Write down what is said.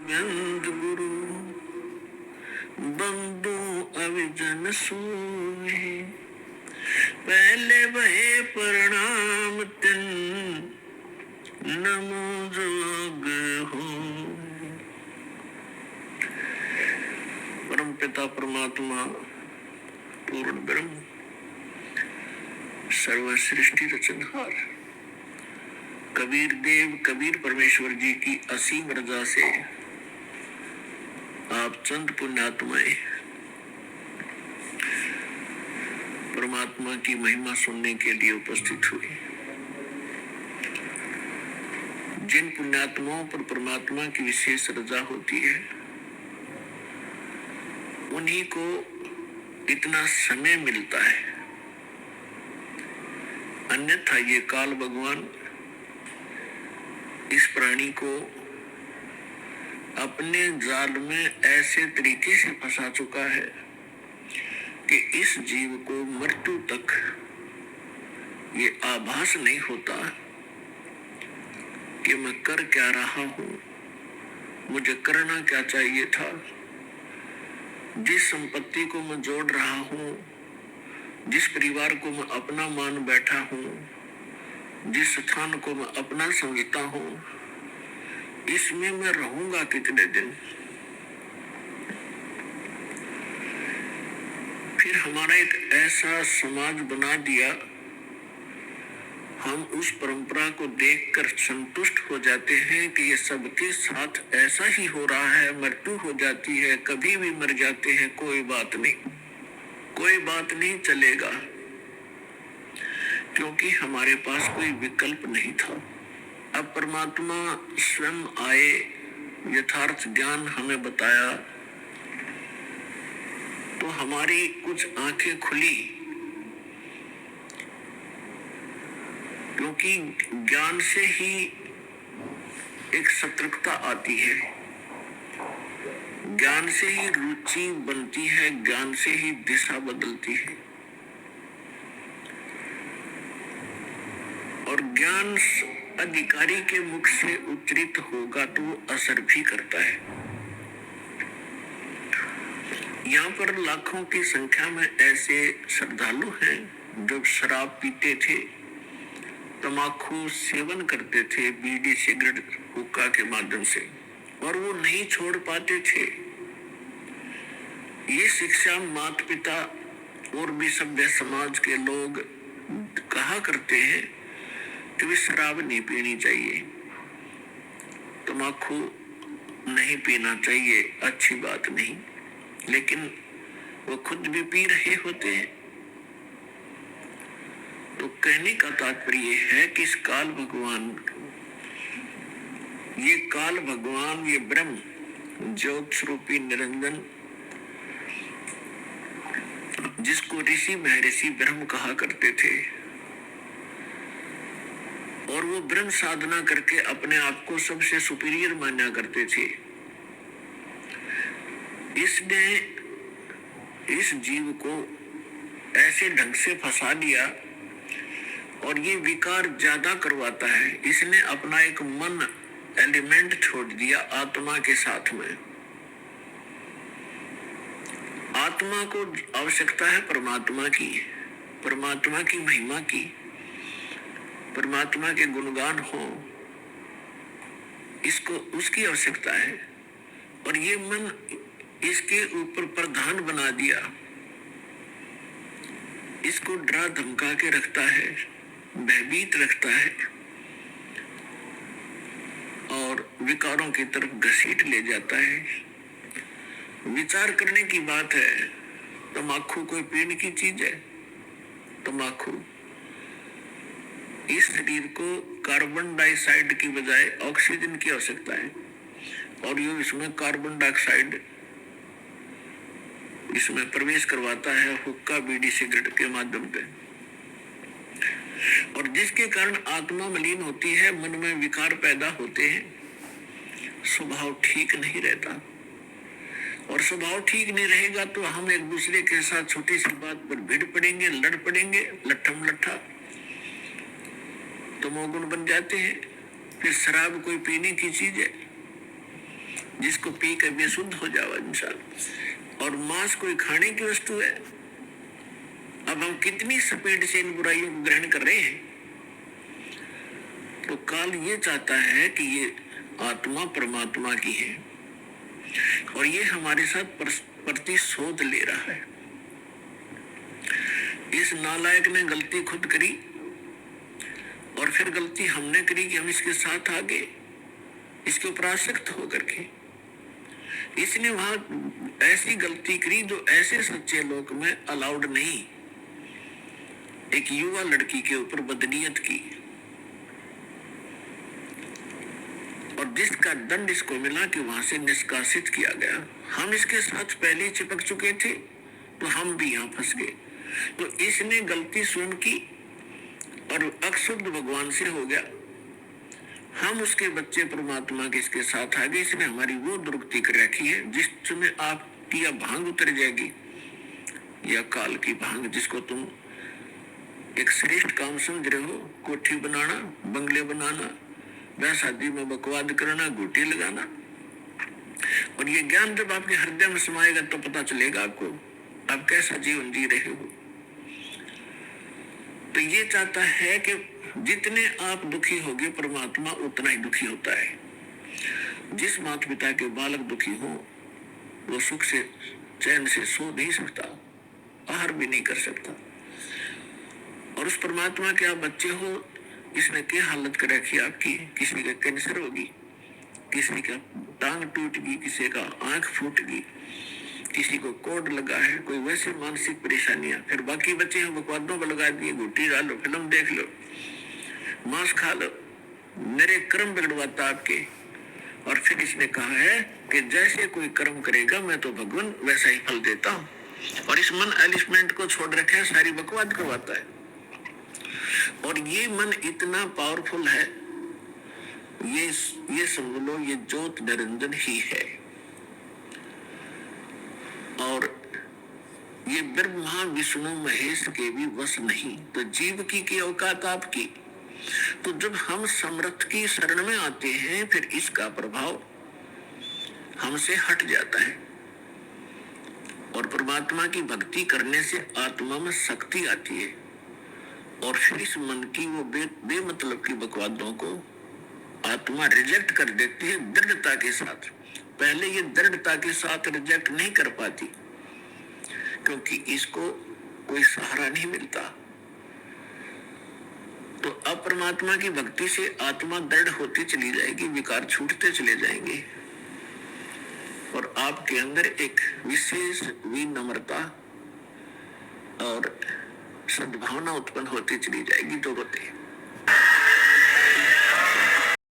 बिंद गुरु बंधु अविजन सोए, पहले भये प्रणाम तिन नमो जोग हो। परम पिता परमात्मा पूर्ण ब्रह्म सर्व सृष्टि रचनहार कबीर देव कबीर परमेश्वर जी की असीम रजा से आप चंद पुण्यात्माएं परमात्मा की महिमा सुनने के लिए उपस्थित हुए। जिन पुण्यात्माओं पर परमात्मा की विशेष रजा होती है उन्हीं को इतना समय मिलता है, अन्यथा ये काल भगवान इस प्राणी को अपने जाल में ऐसे तरीके से फंसा चुका है कि इस जीव को मृत्यु तक ये आभास नहीं होता कि मैं कर क्या रहा हूं, मुझे करना क्या चाहिए था। जिस संपत्ति को मैं जोड़ रहा हूं, जिस परिवार को मैं अपना मान बैठा हूं, जिस स्थान को मैं अपना समझता हूं, इसमें मैं रहूंगा कितने दिन। फिर हमारा एक ऐसा समाज बना दिया, हम उस परंपरा को देखकर संतुष्ट हो जाते हैं कि ये सबके साथ ऐसा ही हो रहा है, मृत्यु हो जाती है, कभी भी मर जाते हैं, कोई बात नहीं, कोई बात नहीं, चलेगा, क्योंकि हमारे पास कोई विकल्प नहीं था। अब परमात्मा स्वयं आए, यथार्थ ज्ञान हमें बताया, तो हमारी कुछ आंखें खुली, क्योंकि ज्ञान से ही एक सतर्कता आती है, ज्ञान से ही रुचि बनती है, ज्ञान से ही दिशा बदलती है। और ज्ञान अधिकारी के मुख से उच्चरित होगा तो वो असर भी करता है। यहाँ पर लाखों की संख्या में ऐसे श्रद्धालु हैं जो शराब पीते थे, तम्बाकू सेवन करते थे, बीड़ी सिगरेट हुक्का के माध्यम से, और वो नहीं छोड़ पाते थे। ये शिक्षा माता पिता और भी सभ्य समाज के लोग कहा करते हैं कि वे शराब नहीं पीनी चाहिए, तम्बाकू नहीं पीना चाहिए, अच्छी बात नहीं, लेकिन वो खुद भी पी रहे होते हैं। तो कहने का तात्पर्य है कि इस काल भगवान, ये ब्रह्म ज्योत स्वरूपी निरंजन, जिसको ऋषि महर्षि ब्रह्म कहा करते थे, और वो ब्रह्म साधना करके अपने आप को सबसे सुपीरियर माना करते थे, इसने इस जीव को ऐसे ढंग से फंसा दिया और ये विकार ज्यादा करवाता है। इसने अपना एक मन एलिमेंट छोड़ दिया आत्मा के साथ में। आत्मा को आवश्यकता है परमात्मा की महिमा की, परमात्मा के गुणगान हो, इसको उसकी आवश्यकता है। और ये मन इसके ऊपर प्रधान बना दिया, इसको डरा धमका के रखता है, भयभीत रखता है और विकारों की तरफ घसीट ले जाता है। विचार करने की बात है, तम्बाकू कोई पीने की चीज है? तम्बाकू इस शरीर को कार्बन डाइऑक्साइड की बजाय ऑक्सीजन की आवश्यकता है, और ये इसमें कार्बन डाइऑक्साइड इसमें प्रवेश करवाता है हुक्का बीड़ी सिगरेट के माध्यम पे, और जिसके कारण आत्मा मलिन होती है, मन में विकार पैदा होते हैं, स्वभाव ठीक नहीं रहता। और स्वभाव ठीक नहीं रहेगा तो हम एक दूसरे के साथ छोटी सी बात पर भिड़ पड़ेंगे, लड़ पड़ेंगे, लट्ठम लट्ठा, तमोगुण बन जाते हैं। फिर शराब कोई पीने की चीज है? जिसको पी कर बेसुध हो जावा इंसान। और मांस कोई खाने की वस्तु है। अब हम कितनी स्पीड से इन बुराइयों को ग्रहण कर रहे हैं। तो काल ये चाहता है कि ये आत्मा परमात्मा की है और ये हमारे साथ प्रतिशोध ले रहा है। इस नालायक ने गलती खुद करी और फिर गलती हमने करी कि हम इसके साथ आ गए, इसके ऊपर आसक्त होकर के। इसने वहां ऐसी गलती करी जो ऐसे सच्चे लोक में अलाउड नहीं। एक युवा लड़की के ऊपर बदनीयत की और जिसका दंड इसको मिला कि वहां से निष्कासित किया गया। हम इसके साथ पहले ही चिपक चुके थे तो हम भी यहाँ फंस गए। तो इसने गलती स्वयं की और अक्षुब्ध भगवान से हो गया। हम उसके बच्चे परमात्मा के इसके साथ आ गए। इसने हमारी वो दुर्गति कर रखी है जिसमें आपकी या भांग उतर जाएगी या काल की भांग, जिसको तुम एक श्रेष्ठ काम समझ रहे हो। कोठी बनाना, बंगले बनाना, ब्याह शादी में बकवाद करना, गोटी लगाना। और ये ज्ञान जब आपके हृदय में समाएगा तो पता चलेगा आपको आप कैसा जीवन जी रहे हो। तो ये चाहता है कि जितने आप दुखी होगे परमात्मा उतना ही दुखी होता है। जिस माता पिता के बालक दुखी हो वो सुख से चैन से सो नहीं सकता, आहार भी नहीं कर सकता। और उस परमात्मा के आप बच्चे हो, इसने क्या हालत कर रखी आपकी। किसी का कैंसर होगी, किसी का टांग टूट गई, किसी का आंख फूट गई, किसी को कोड लगा है, कोई वैसे मानसिक परेशानियां। फिर बाकी बच्चे हैं बकवादों को लगा दिए, गुट्टी डालो, फिल्म देख लो, मांस खा लो। मेरे कर्म बिगड़वाता आपके। और फिर इसने कहा है कि जैसे कोई कर्म करेगा मैं तो भगवान वैसा ही फल देता हूँ। और इस मन एलिमेंट को छोड़ रखे सारी बकवाद करवाता है। और ये मन इतना पावरफुल है, ये समझ लो ये ज्योत निरंजन ही है। और ये ब्रह्मा विष्णु महेश के भी वश नहीं। तो जीव की औकात आपकी। तो जब हम समर्थ की शरण में आते हैं फिर इसका प्रभाव हमसे हट जाता है और परमात्मा की भक्ति करने से आत्मा में शक्ति आती है। और फिर इस मन की वो बेमतलब की बकवादों को आत्मा रिजेक्ट कर देती है दृढ़ता के साथ। पहले ये दृढ़ता के साथ रिजेक्ट नहीं कर पाती क्योंकि इसको कोई सहारा नहीं मिलता। तो अब परमात्मा की भक्ति से आत्मा दृढ़ होती चली जाएगी, विकार छूटते चले जाएंगे और आपके अंदर एक विशेष विनम्रता और सद्भावना उत्पन्न होती चली जाएगी। जो होते